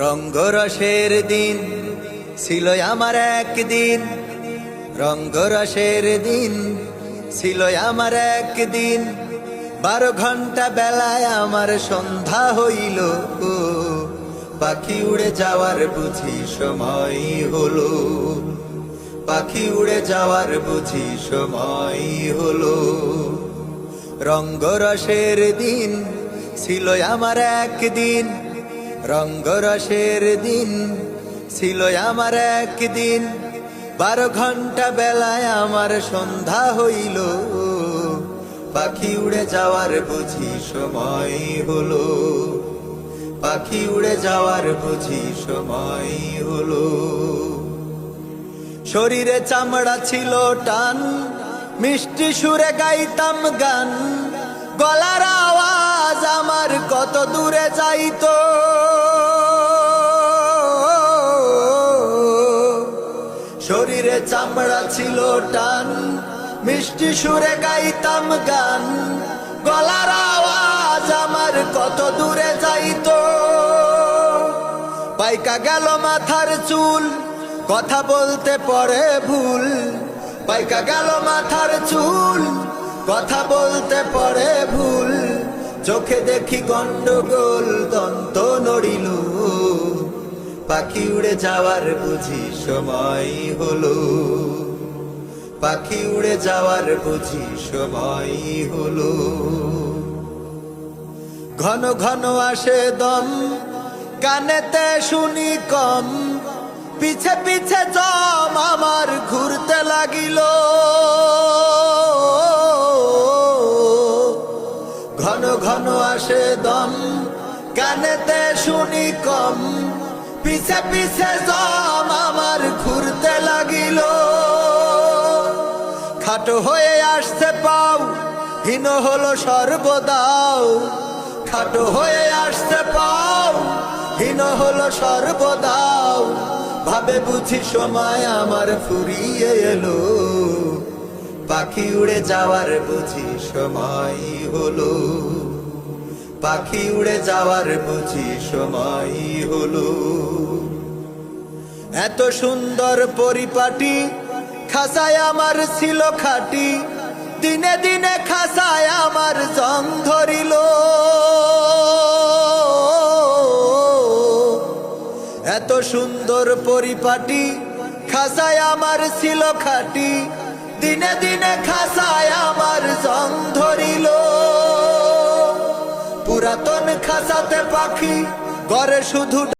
রঙ্গরসের দিন ছিল আমার একদিন, রঙ্গরসের দিন ছিল আমার একদিন। 12 ঘন্টা বেলায় আমার সন্ধ্যা হইল, পাখি উড়ে যাওয়ার বুঝি সময় হলো, পাখি উড়ে যাওয়ার বুঝি সময় হলো। রঙ্গরসের দিন ছিল আমার একদিন, রঙ্গরসের দিন ছিল আমার একদিন। 12 ঘন্টা বেলায় আমার সন্ধ্যা হইল, পাখি উড়ে যাওয়ার বুঝি সময় হলো, পাখি উড়ে যাওয়ার বুঝি সময় হলো। শরীরে চামড়া ছিল টান, মিষ্টি সুরে গাইতাম গান, গলার আওয়াজ আমার কত দূরে যাইতো। শরীরে চামড়া ছিল টান, মিষ্টি সুরে গাইতাম গান, গলার আওয়াজ আমার কত দূরে যাইতো। পাইকা গেল মাথার চুল, কথা বলতে পড়ে ভুল, পাইকা গেল মাথার চুল, কথা বলতে পড়ে ভুল। চোখে দেখি গন্ডগোল, দন্ত নড়িল, পাখি উড়ে যাওয়ার বুঝি সময় হলো, পাখি উড়ে যাওয়ার বুঝি সময় হলো। ঘন ঘন আসে দম, কানেতে শুনি কম, পিছে পিছে জম আমার ঘুরতে লাগিল। ঘন ঘন আসে দম, কানেতে শুনি কম, পিছে পিছে জম আমার ঘুরতে লাগিল। খাটো হয়ে আসছে পাও, হীন হলো সর্বদাও, খাটো হয়ে আসছে পাও, হীন হলো সর্বদাও। ভাবে বুঝি সময় আমার ফুরিয়ে এলো, পাখি উড়ে যাওয়ার বুঝি সময় হলো, পাখি উড়ে যাওয়ার বুঝি সময় হলো। এত সুন্দর পরিপাটি, খাসায় আমার ছিল খাটি, দিনে দিনে খাসায় আমার জং ধরিল। এত সুন্দর পরিপাটি, খাসায় আমার ছিল খাটি, দিনে দিনে খাসায় আমার জং ধরিল। পুরাতন খাসাতে পাখি করে শুধু